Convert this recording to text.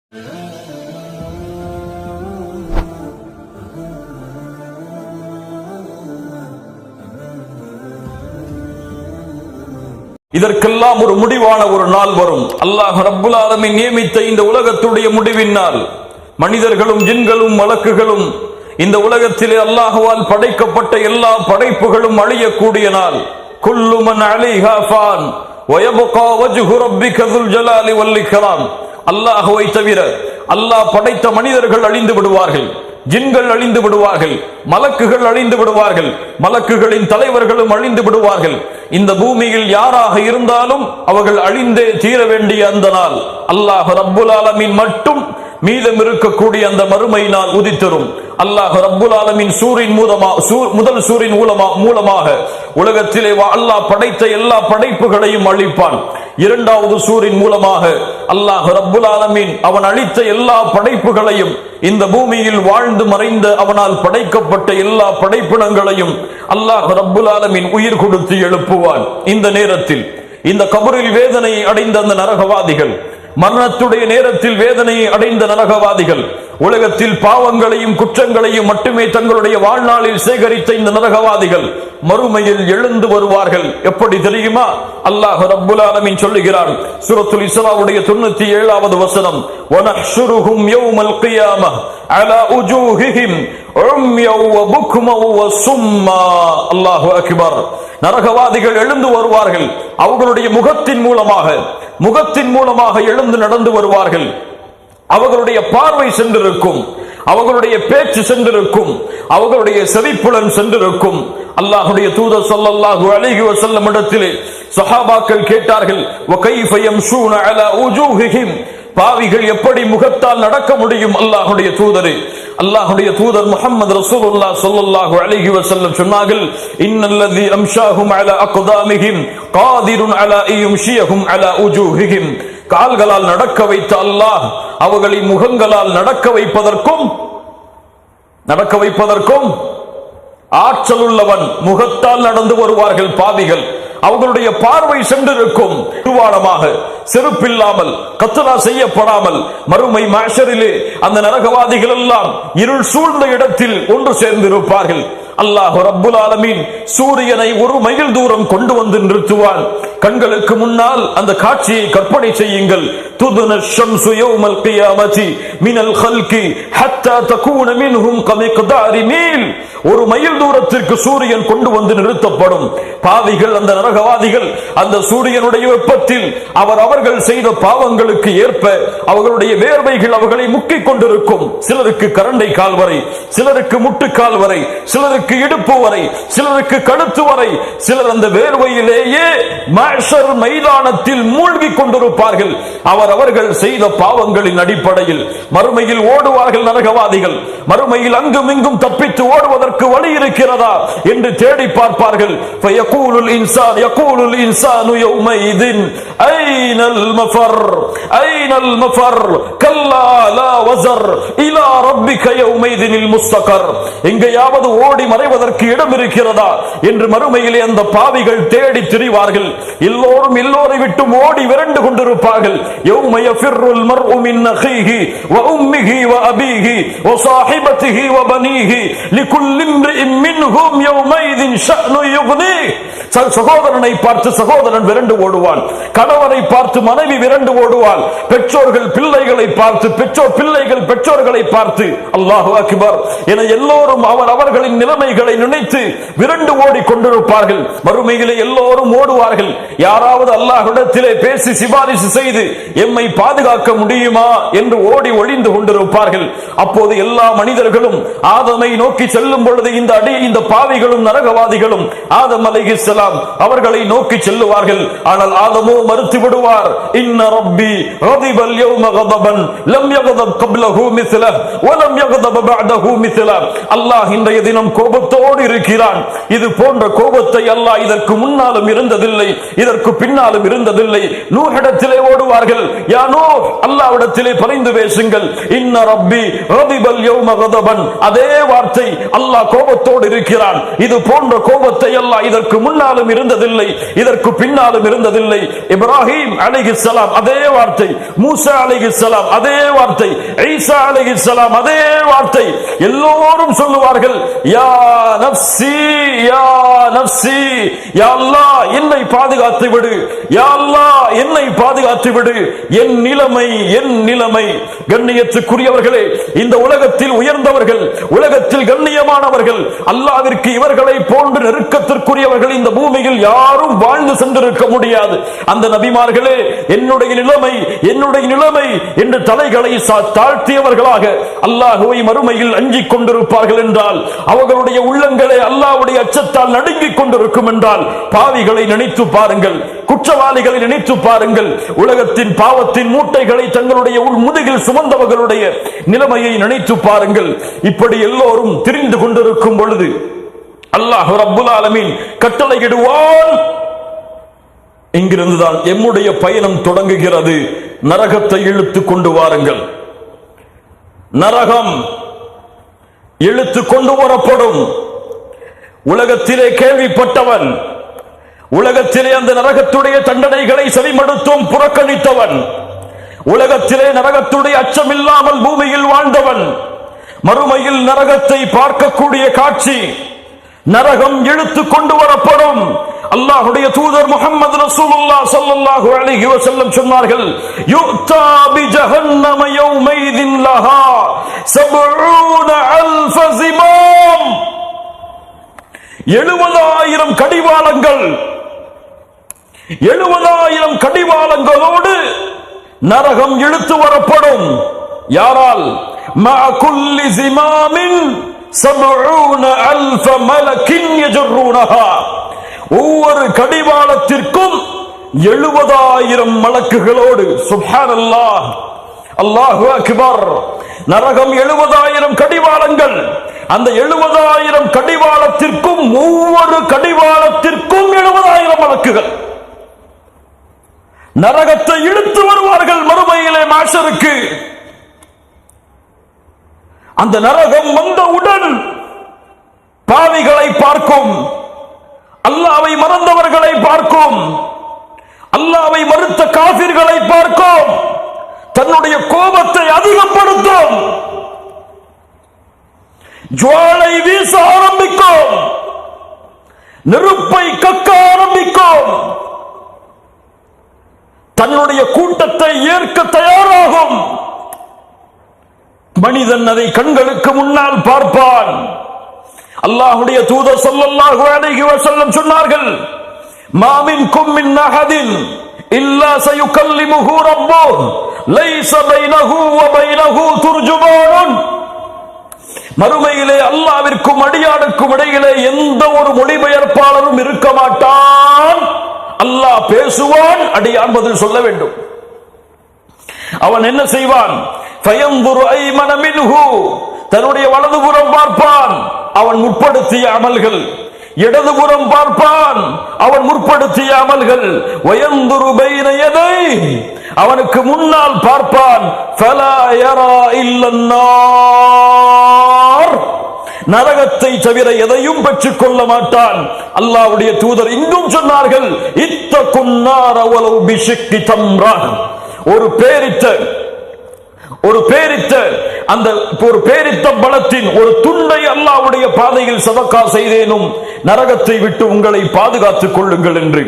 இதற்கெல்லாம் ஒரு முடிவான ஒரு நாள் வரும். அல்லாஹ் ரப்புல் ஆலமீன் நியமித்த இந்த உலகத்துடைய முடிவின் நாள். மனிதர்களும் ஜின்களும் மலக்குகளும் இந்த உலகத்திலே அல்லாஹ்வால் படைக்கப்பட்ட எல்லா படைப்புகளும் அழியக்கூடிய நாள். குல்லு மன் அலைஹா ஃபான் வ யப்கா வஜ்ஹு ரப்பிக ذுல் ஜலாலி வல் இக்ராம். அல்லாஹ்வை தவிர அல்லாஹ் படைத்த மனிதர்கள் அழிந்து விடுவார்கள், ஜின்கள் அழிந்து விடுவார்கள், மலக்குகள் அழிந்து விடுவார்கள், மலக்குகளின் தலைவர்களும் அழிந்து விடுவார்கள். இந்த பூமியில் யாராக இருந்தாலும் அவர்கள் அழிந்தே தீர வேண்டிய அந்த நாள் அல்லாஹ் ரப்புல் ஆலமீன் மட்டும் மீதம் இருக்கக்கூடிய அந்த மறுமை நாள் உதித்தரும். அல்லாஹ் ரப்புல் ஆலமீன் முதல் சூரின் மூலமாக உலகத்திலே அல்லாஹ் படைத்த எல்லா படைப்புகளையும் அழிப்பான். இரண்டாவது சூரின் மூலமாக அல்லாஹ் ரப்புல் ஆலமீன் அவன் அழித்த எல்லா படைப்புகளையும், இந்த பூமியில் வாழ்ந்து மறைந்த அவனால் படைக்கப்பட்ட எல்லா படைப்பினங்களையும் அல்லாஹ் ரப்புல் ஆலமீன் உயிர் கொடுத்து எழுப்புவான். இந்த நேரத்தில் இந்த கபரில் வேதனையை அடைந்த அந்த நரகவாதிகள், மரணத்துடைய நேரத்தில் வேதனையை அடைந்த நரகவாதிகள், உலகத்தில் பாவங்களையும் குற்றங்களையும் மட்டுமே தங்களுடைய வாழ்நாளில் சேகரித்த இந்த நரகவாதிகள் மறுமையில் எழுந்து வருவார்கள். எப்படி தெரியுமா? அல்லாஹ் ரப்புல் ஆலமீன் சொல்லுகிறான் சூரத்துல் இஸ்ராவுடைய 97வது வசனம், வனஹ்ஷுருஹும் யௌமல் கியாமஹ் அலா உஜூஹிஹிம் உம்யௌ வ புக்மௌ வ சும்மா. அல்லாஹு அக்பர். நரகவாதிகள் எழுந்து வருவார்கள். அவர்களுடைய முகத்தின் மூலமாக எழுந்து நடந்து வருவார்கள். அவர்களுடைய பார்வை சென்றிருக்கும், அவர்களுடைய பேச்சு சென்றிருக்கும், அவர்களுடைய செவிப்புலன் சென்றிருக்கும். அல்லாஹ்வுடைய தூதர் ஸல்லல்லாஹு அலைஹி வஸல்லம் இடத்திலே சஹாபாக்கள் கேட்டார்கள், வ கைஃப யம்ஷூன அலா உஜூஹிஹிம், பாவிகள் எப்படி முகத்தால் நடக்க முடியும் அல்லாஹ்வுடைய தூதரே? அல்லாஹ்வுடைய தூதர் முஹம்மது ரசூலுல்லாஹ் ஸல்லல்லாஹு அலைஹி வஸல்லம் சொன்னார்கள், இன்னல்லதி அம்ஷாஹும் அலா அக்தாமிஹிம் காதிருன் அலா யம்ஷியஹும் அலா உஜூஹிஹிம். கால்களால் நடக்க வைத்த அல்லாஹ் அவர்களை முகங்களால் நடக்க வைப்பதற்கும் ஆற்றல் உள்ளவன். முகத்தால் நடந்து வருவார்கள் பாவிகள். அவர்களுடைய பார்வை சென்றிருக்கும். நிர்வாணமாக, செருப்பில்லாமல், கத்ரா செய்யப்படாமல் மறுமை மஹ்ஷரிலே அந்த நரகவாதிகள் எல்லாம் இருள் சூழ்ந்த இடத்தில் ஒன்று சேர்ந்திருப்பார்கள். அல்லாஹ் ரப்புல் ஆலமீன் சூரியனை ஒரு மைல் தூரம் கொண்டு வந்து நிறுத்துவான். கண்களுக்கு முன்னால் அந்த காட்சியை கற்பனை செய்யுங்கள். துதுன ஷம்சு யௌமல் கியாமத்தி மினல் கல்கி ஹத்தா தகூன மின்ஹும் கமிக்தாரி மீல். ஒரு மைல் தூரத்திற்கு சூரியன் கொண்டு வந்து நிறுத்தப்படும். பாவிகள், அந்த நரகவாதிகள் அந்த சூரியனுடைய வெப்பத்தில் அவர்கள் செய்த பாவங்களுக்கு ஏற்ப அவர்களுடைய வேர்வைகள் அவர்களை முக்கிக் கொண்டிருக்கும். சிலருக்கு கரண்டை கால் வரை, சிலருக்கு முட்டுக்கால் வரை, சிலருக்கு இடுப்பு வரை, சிலருக்கு கழுத்து வரை. சிலர் அந்த வேர்வையிலேயே மஹ்ஷர் மைதானத்தில் மூழ்கி கொண்டிருப்பார்கள். அவர்கள் செய்த பாவங்களின் அடிப்படையில் மறுமையில் ஓடுவார்கள் நரகவாதிகள். மறுமையில் அங்கும் இங்கும் தப்பித்து ஓடுவதற்கு வழி இருக்கிறதா என்று தேடி பார்ப்பார்கள். ஃபயகூலுல் இன்சானு யௌமைதின் ஐனல் மஃபர் கல்லா லா வஸர் இலா ரப்பிக யௌமைதினில் முஸ்தகர். எங்கேயாவது ஓடி மறைவதற்கு இடம் இருக்கிறதா என்று மறுமையிலே அந்த பாவிகள் தேடி திரிவார்கள். எல்லோரை விட்டு ஓடி விரண்டு கொண்டிருப்பார்கள். யௌம யஃபிர்ருல் மர்உ மின் அஹீஹி வ உம்மிஹி வ அபீஹி வ ஸாஹிபத்திஹி வ பனீஹி லிகுல்லி இம்ரிஇன் மின்ஹும் யௌமைதின் ஷஅனு யுக்னீஹ். சகோதரனை பார்த்து சகோதரன் விரண்டு ஓடுவான், கணவனை பார்த்து மனைவி விரண்டு ஓடுவாள், பெற்றோர்கள் பிள்ளைகளை பார்த்து பிள்ளைகள் பெற்றோர்களை பார்த்து. அல்லாஹு அக்பர் என எல்லோரும் அவர்களின் நிலைமைகளை நினைத்து விரண்டு ஓடி கொண்டிருப்பார்கள். மறுமையிலே எல்லோரும் ஓடுவார்கள். யாராவது அல்லாஹ்விடத்திலே பேசி சிபாரிசு செய்து எம்மை பாதுகாக்க முடியுமா என்று ஓடி ஒளிந்து கொண்டிருப்பார்கள். அப்போது எல்லா மனிதர்களும் ஆதமை நோக்கி செல்லும் பொழுது இந்த பாவிகளும் நரகவாதிகளும் ஆதம் அலைஹிஸ்ஸலாம் அவர்களை நோக்கி செல்லுவார்கள். ஆனால் ஆதமோ மறுத்து விடுவார். இன்ன ரப்பி கதிபல் யௌம கதபன் லம் யகதப் கப்லஹு மிஸ்லஹ் வ லம் யகதப் பஅதஹு மிஸ்லஹ். அல்லாஹ் இன்றைய தினம் கோபத்தோடு இருக்கிறான். இது போன்ற கோபத்தை அல்லாஹ் இதற்கு முன்னாலும் இருந்ததில்லை, இதற்கு பின்னாலும் இருந்ததில்லை. நூஹிடத்திலே ஓடுவார்கள். யா நூஹ், அல்லாஹ்விடத்திலே பரிந்து பேசுங்கள். இன்ன ரப்பி கதிபல் யௌம கதபன், அதே வார்த்தை அல்லாஹ் கோபத்தோடு இருக்கிறான். இது போன்ற கோபத்தை அல்லாஹ் இதற்கு முன்னாலும் இருந்ததில்லை, இதற்கு பின்னாலும் இருந்ததில்லை. இப்ராஹிம் அலைஹிஸ்ஸலாம் அதே வார்த்தை, மூசா அலைஹிஸ்ஸலாம் அதே வார்த்தை, ஈசா அலைஹிஸ்ஸலாம் அதே வார்த்தை. எல்லோரும் சொல்லுவார்கள், யா நஃப்ஸி யா நஃப்ஸி, யா அல்லாஹ் என்னை பாதுகாத்து விடு, யா அல்லாஹ் என்னை பாதுகாத்து விடு, என் நிலைமை என் நிலைமை. கண்ணியத்துக்குரியவர்களே, இந்த உலகத்தில் உயர்ந்தவர்கள், உலகத்தில் கண்ணியமானவர்கள், அல்லாஹ்விற்கு இவர்களை போன்று நெருக்கத்திற்குரியவர்கள் இந்த பூமியில் யாரும் வாழ்ந்து சென்றிருக்க முடியாது. அந்த நபிமார்களே, என்னுடைய நிலைமை என்னுடைய நிலைமை என்று தலைகளை தாழ்த்தியவர்களாக அல்லாஹ்வை மறுமையில் அஞ்சிக் கொண்டிருப்பார்கள் என்றால், அவர்களுடைய உள்ளங்களே அல்லாஹ்வுடைய அச்சத்தால் நடுங்கிக் கொண்டிருக்கும் என்றால், பாவிகளை நினைத்து பாருங்கள், குற்றவாளிகளை நினைத்து பாருங்கள், உலகத்தின் பாவத்தின் மூட்டைகளை தங்களுடைய முதுகில் சுமந்தவர்களுடைய நிலைமையை நினைத்து பாருங்கள். இப்படி எல்லோரும் திரிந்து கொண்டிருக்கும் பொழுது அல்லாஹ் ரப்புல் ஆலமீன் கட்டளையிடுவான். இங்கிருந்துதான் எம்முடைய பயணம் தொடங்குகிறது. நரகத்தை இழுத்து கொண்டு வாருங்கள். நரகம் இழுத்து கொண்டு வரப்படும். உலகத்திலே கேள்விப்பட்டவன், உலகத்திலே அந்த நரகத்துடைய தண்டனைகளை செவிமடுத்தும் புறக்கணித்தவன், உலகத்திலே நரகத்துடைய அச்சமில்லாமல் பூமியில் வாழ்ந்தவன், மறுமையில் நரகத்தை பார்க்கக்கூடிய காட்சி, நரகம் இழுத்து கொண்டு வரப்படும். அல்லாஹ்வுடைய தூதர் முஹம்மது ரசூலுல்லாஹ் ஸல்லல்லாஹு அலைஹி வஸல்லம் சொன்னார்கள், யுக்தா பி ஜஹன்னம யௌமைதின் லஹா 70000 ஜிமாம், 70000 கடிவாளங்கள், 70000 கடிவாளங்களோடு நரகம் இழுத்து வரப்படும். யாரால்? மஅ குல்லி ஜிமாமின் 70000 மலக்கின் யஜ்ரூனஹா, ஒவ்வொரு கடிவாளத்திற்கும் 70000 மலக்குகளோடு. சுப்ஹானல்லாஹ், அல்லாஹு அக்பர். நரகம் 70000 கடிவாளங்கள். அந்த 70000 கடிவாளத்திற்கும் ஒவ்வொரு கடிவாளத்திற்கும் 70000 மலக்குகள் நரகத்தை இழுத்து வருவார்கள் மறுமையிலே மாஷருக்கு. அந்த நரகம் வந்தவுடன் பாவிகளை பார்க்கும், அல்லாஹ்வை மறந்தவர்களை பார்க்கும், அல்லாஹ்வை மறுத்த காஃபிர்களை பார்க்கும், தன்னுடைய கோபத்தை அதிகப்படுத்தும், ஜுவாலை வீச ஆரம்பிக்கும், நெருப்பை கக்க ஆரம்பிக்கும், தன்னுடைய கூட்டத்தை ஏற்க தயாராகும். மனிதன் அதை கண்களுக்கு முன்னால் பார்ப்பான். அல்லாஹ்வுடைய தூதர் ஸல்லல்லாஹு அலைஹி வஸல்லம் சொன்னார்கள், மா மின்கும் மின் அஹதின் இல்லா சயுகல்லிமுஹு ரப்புஹு லைஸ பைனஹு வ பைனஹு துர்ஜுமான். மறுமையிலே அல்லாஹ்விற்கும் அடியானுக்கும் இடையிலே எந்த ஒரு மொழிபெயர்ப்பாளரும் இருக்க மாட்டான். அல்லாஹ் பேசுவான், அடியான் பதில் சொல்ல வேண்டும். அவன் என்ன செய்வான்? ஃபயன்துரு ஐமன மின்ஹு, தன்னுடைய வலதுபுறம் பார்ப்பான், அவன் முற்படுத்திய அமல்கள், இடதுபுறம் பார்ப்பான், அவன் முற்படுத்திய அமல்கள், வயன்துரு பைன யதை, அவனுக்கு முன்னால் பார்ப்பான், ஃபலா யரா இல்லன்னார், நரகத்தை தவிர எதையும் பெற்றுக் கொள்ள மாட்டான். அல்லாஹ்வுடைய தூதர் இன்னும் சொன்னார்கள், இத்தகுன்னார வலவ் பிஷிக்கி தம்ரா, ஒரு பேரித்த பலத்தின் ஒரு துண்டை அல்லாஹ்வுடைய பாதையில் சதக்கா செய்தேனும் நரகத்தை விட்டு உங்களை பாதுகாத்துக் கொள்ளுங்கள் என்று